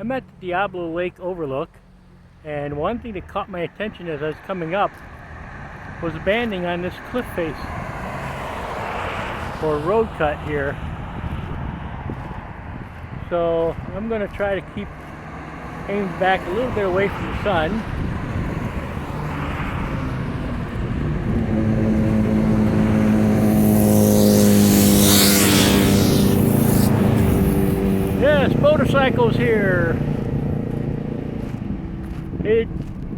I'm at the Diablo Lake overlook, and one thing that caught my attention as I was coming up was banding on this cliff face or road cut here. So I'm going to try to keep aiming back a little bit away from the sun. Yes, motorcycles here. It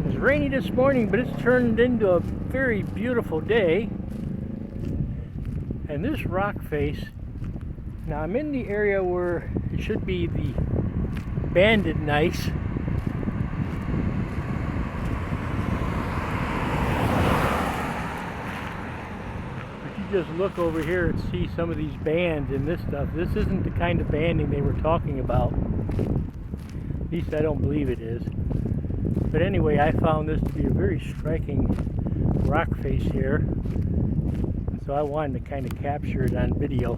was rainy this morning, but it's turned into a very beautiful day. And this rock face, now I'm in the area where it should be the banded gneiss. Just look over here and see some of these bands and this stuff. This isn't the kind of banding they were talking about. At least I don't believe it is. But anyway, I found this to be a very striking rock face here. So I wanted to kind of capture it on video.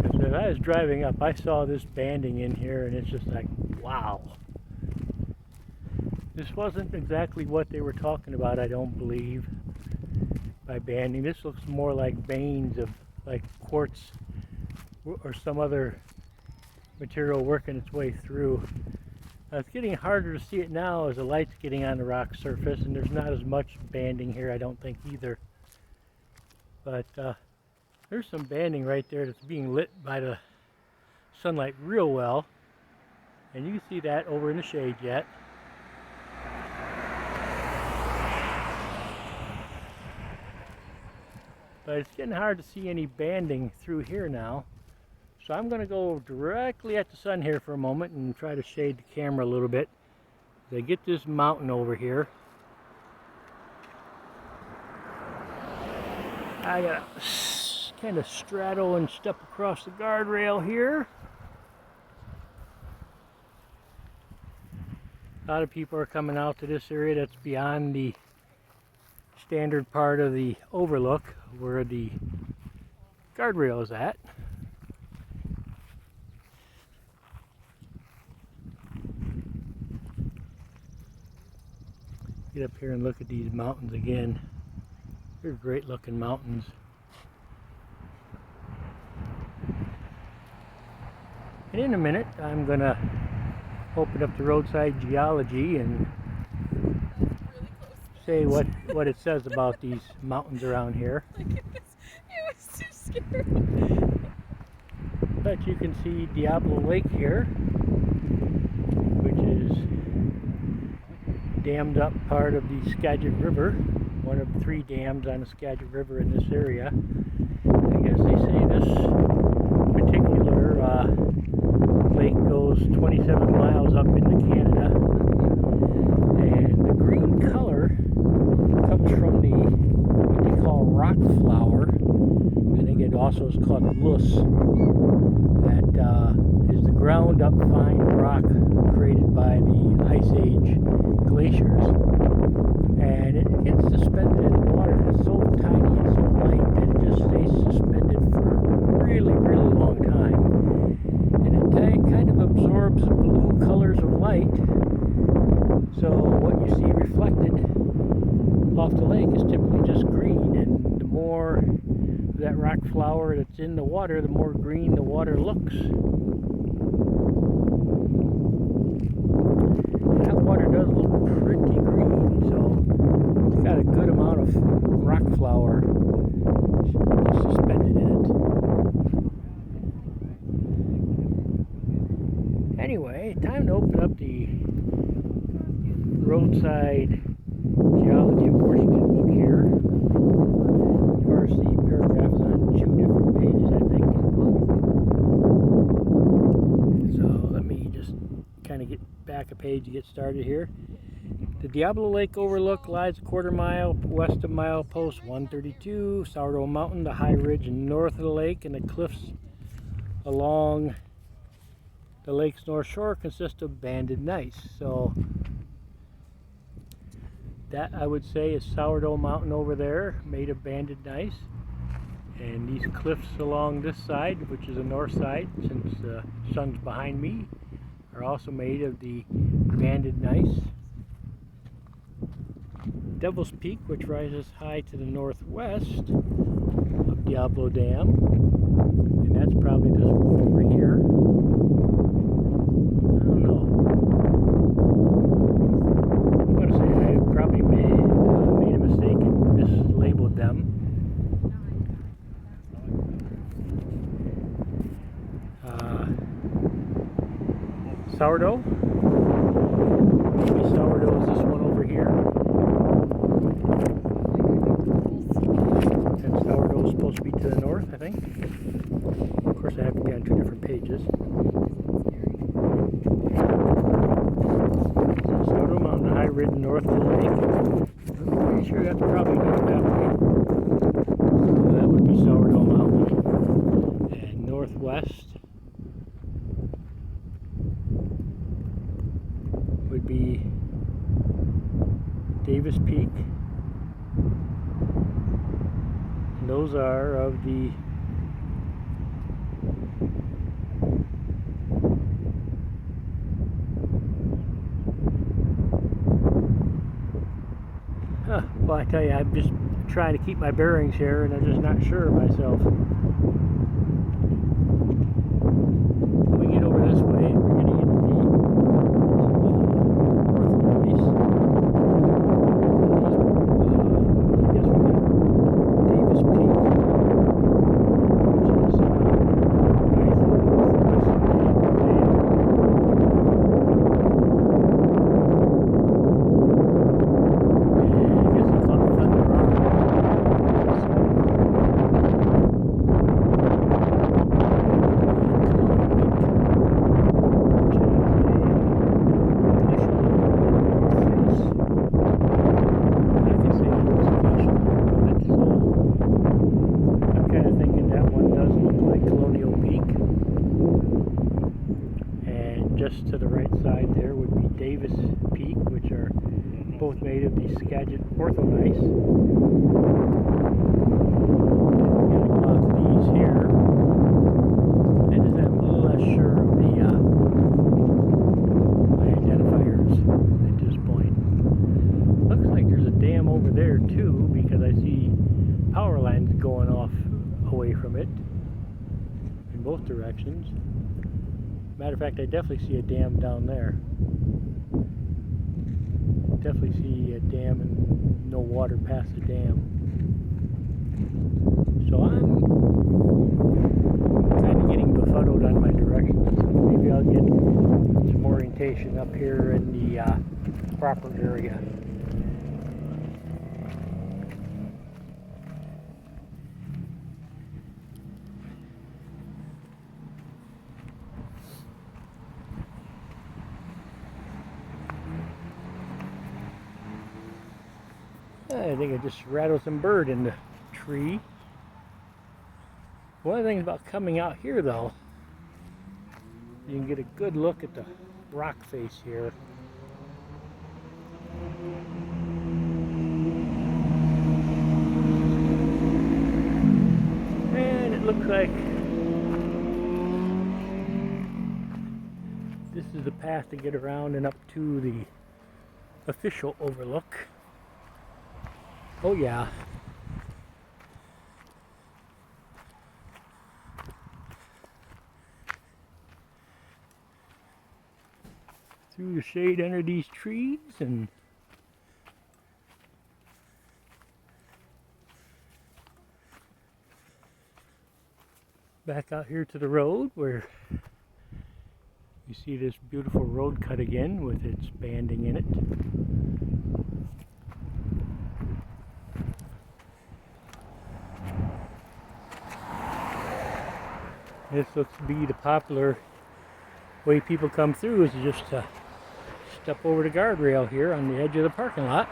Because as I was driving up, I saw this banding in here, and it's just like, wow. This wasn't exactly what they were talking about, I don't believe, by banding. This looks more like veins of like quartz or some other material working its way through. It's getting harder to see it now as the light's getting on the rock surface, and there's not as much banding here, I don't think, either. But there's some banding right there that's being lit by the sunlight real well. And you can see that over in the shade yet. But it's getting hard to see any banding through here now. So I'm going to go directly at the sun here for a moment and try to shade the camera a little bit. As I get this mountain over here. I gotta kind of straddle and step across the guardrail here. A lot of people are coming out to this area that's beyond the standard part of the overlook where the guardrail is at. Get up here and look at these mountains again. They're great looking mountains. And in a minute I'm gonna open up the roadside geology and say what it says about these mountains around here. It was too scary. But you can see Diablo Lake here, which is dammed up part of the Skagit River, one of 3 dams on the Skagit River in this area. I guess they say this particular lake goes 27 miles up into Canada, and the green color comes from the what they call rock flower. I think it also is called loess. That is the ground up fine rock created by the Ice Age glaciers, and it gets suspended in the water. It's so tiny and so light that it just stays suspended for a really, really long time. Kind of absorbs blue colors of light, so what you see reflected off the lake is typically just green, and the more of that rock flower that's in the water, the more green the water looks. That water does look pretty green, so it's got a good amount of rock flower suspended in it. Anyway, time to open up the roadside geology of Washington book here. Of course, the paragraph is on 2 different pages, I think. So let me just kind of get back a page to get started here. The Diablo Lake overlook lies a quarter mile west of milepost 132, Sourdough Mountain, the high ridge north of the lake, and the cliffs along the lake's north shore consist of banded gneiss. So That I would say is Sourdough Mountain over there, made of banded gneiss. And these cliffs along this side, which is the north side, since the sun's behind me, are also made of the banded gneiss. Devil's Peak, which rises high to the northwest of Diablo Dam, and that's probably this one over here. I don't know. I'm going to say I probably made a mistake and mislabeled them. Sourdough. Maybe Sourdough is this one over here. And Sourdough is supposed to be to the north, I think. Of course, I have to get on two different pages. So Sourdough Mountain, high ridge north of the lake. I'm pretty sure that's probably not that way. So that would be Sourdough Mountain. And northwest would be Davis Peak. And those are of the well, I tell you, I'm just trying to keep my bearings here and I'm just not sure of myself. When we get over this way, we're going to get to the just to the right side there would be Davis Peak, which are both made of the Skagit orthogneis. We got a lot of these here. I just am a little less sure of the my identifiers at this point. Looks like there's a dam over there too, because I see power lines going off away from it in both directions. Matter of fact, I definitely see a dam down there. Definitely see a dam and no water past the dam. So I'm kind of getting befuddled on my directions. Maybe I'll get some orientation up here in the proper area. I think I just rattled some bird in the tree. One of the things about coming out here though, you can get a good look at the rock face here. And it looks like this is the path to get around and up to the official overlook. Oh yeah. Through the shade under these trees and back out here to the road where you see this beautiful road cut again with its banding in it. This looks to be the popular way people come through, is just to step over the guardrail here on the edge of the parking lot.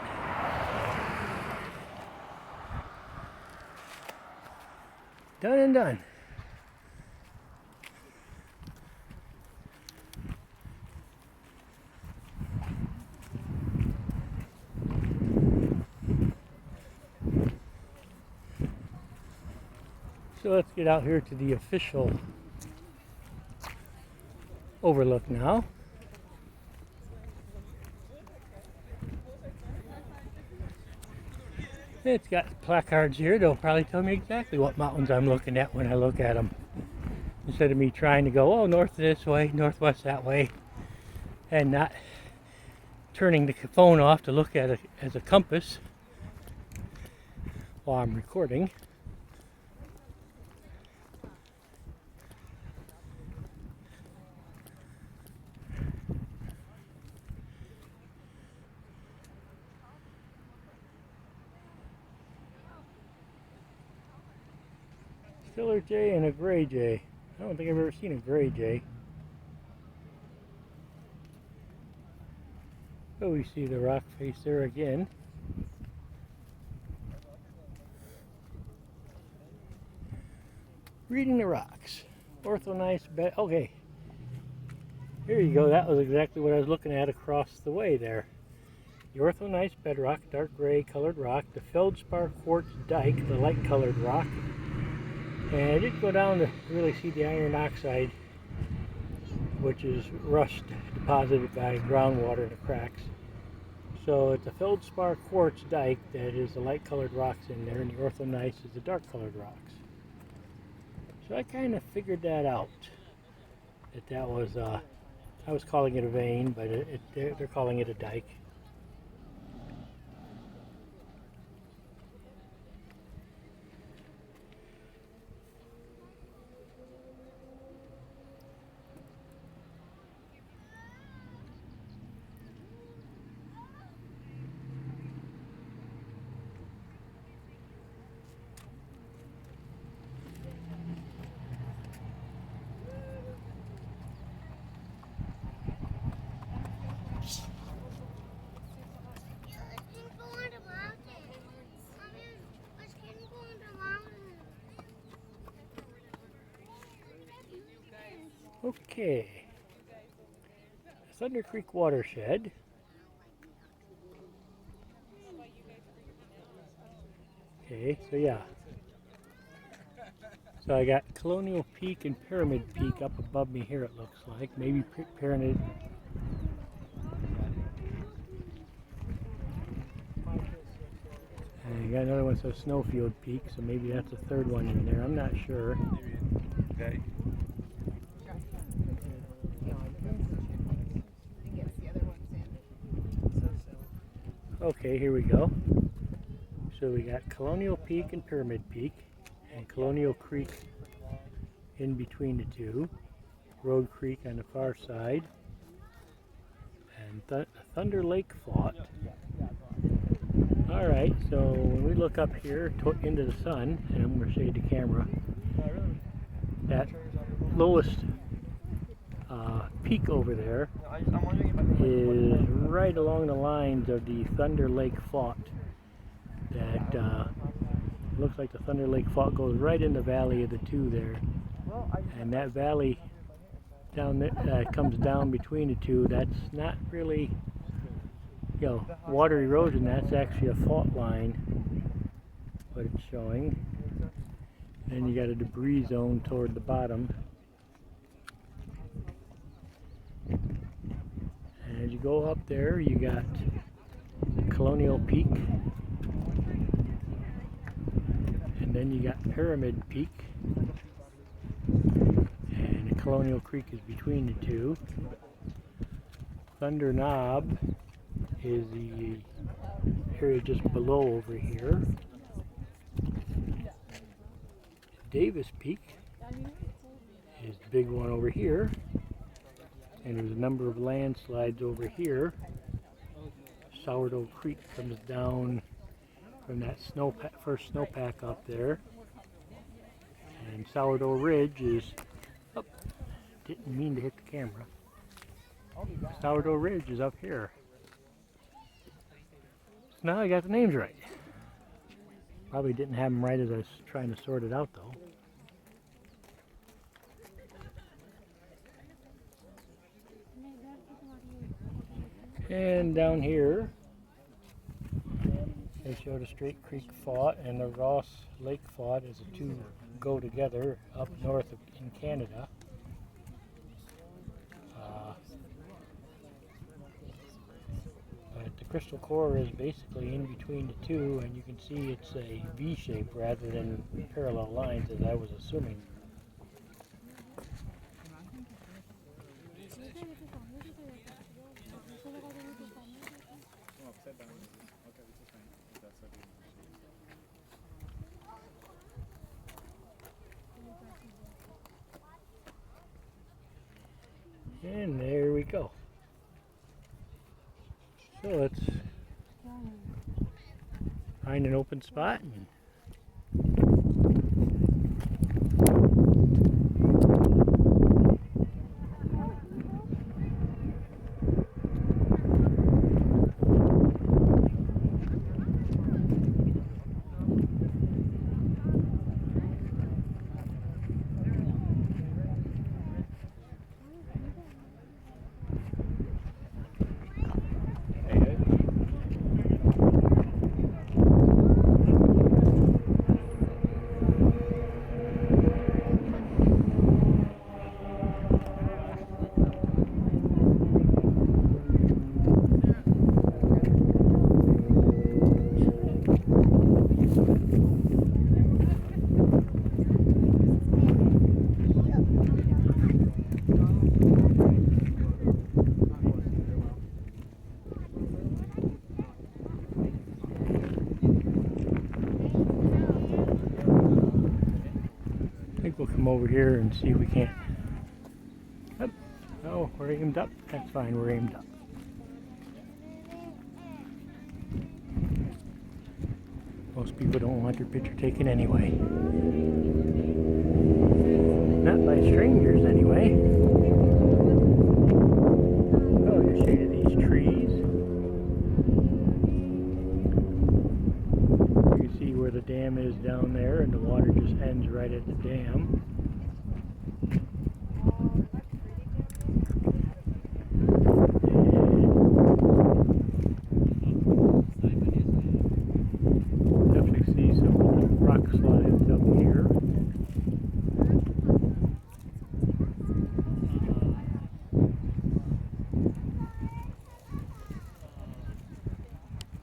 Done and done. So let's get out here to the official overlook now. It's got placards here. They'll probably tell me exactly what mountains I'm looking at when I look at them. Instead of me trying to go, oh, north this way, northwest that way, and not turning the phone off to look at it as a compass while I'm recording. Stiller jay and a gray jay. I don't think I've ever seen a gray jay. Oh, we see the rock face there again. Reading the rocks. Orthonise bed. Okay. Here you go. That was exactly what I was looking at across the way there. The orthonise bedrock, dark gray colored rock. The feldspar quartz dike, the light colored rock. And I did go down to really see the iron oxide, which is rust deposited by groundwater in the cracks. So it's a feldspar quartz dike that is the light colored rocks in there, and the orthonise is the dark colored rocks. So I kind of figured that out. That was, I was calling it a vein, but they're calling it a dike. Okay. Thunder Creek watershed. Okay, so yeah. So I got Colonial Peak and Pyramid Peak up above me here, it looks like. Maybe Pyramid. And you got another one that says Snowfield Peak, so maybe that's a third one in there. I'm not sure. Okay. Okay, here we go. So we got Colonial Peak and Pyramid Peak, and Colonial Creek in between the two, Road Creek on the far side, and Thunder Lake Fault. Alright, so when we look up here into the sun, and I'm going to shade the camera, that lowest peak over there is right along the lines of the Thunder Lake Fault. That looks like the Thunder Lake Fault goes right in the valley of the two there, and that valley down there comes down between the two. That's not really, you know, water erosion. That's actually a fault line, what it's showing. And you got a debris zone toward the bottom. And as you go up there, you got Colonial Peak. And then you got Pyramid Peak, and Colonial Creek is between the two. Thunder Knob is the area just below over here. Davis Peak is the big one over here, and there's a number of landslides over here. Sourdough Creek comes down from that first snowpack up there, and Sourdough Ridge is up. Didn't mean to hit the camera. Sourdough Ridge is up here. So now I got the names right. Probably didn't have them right as I was trying to sort it out though. And down here They showed a Straight Creek fought and the Ross Lake fought as the two go together up north in Canada. But the crystal core is basically in between the two, and you can see it's a V shape rather than parallel lines as I was assuming. And there we go. So let's find an open spot and I think we'll come over here and see if we can't. Oh, we're aimed up. That's fine, we're aimed up. Most people don't want their picture taken anyway. Not by strangers anyway. Oh, the shade of these trees. You can see where the dam is down there, and the water just ends right at the dam.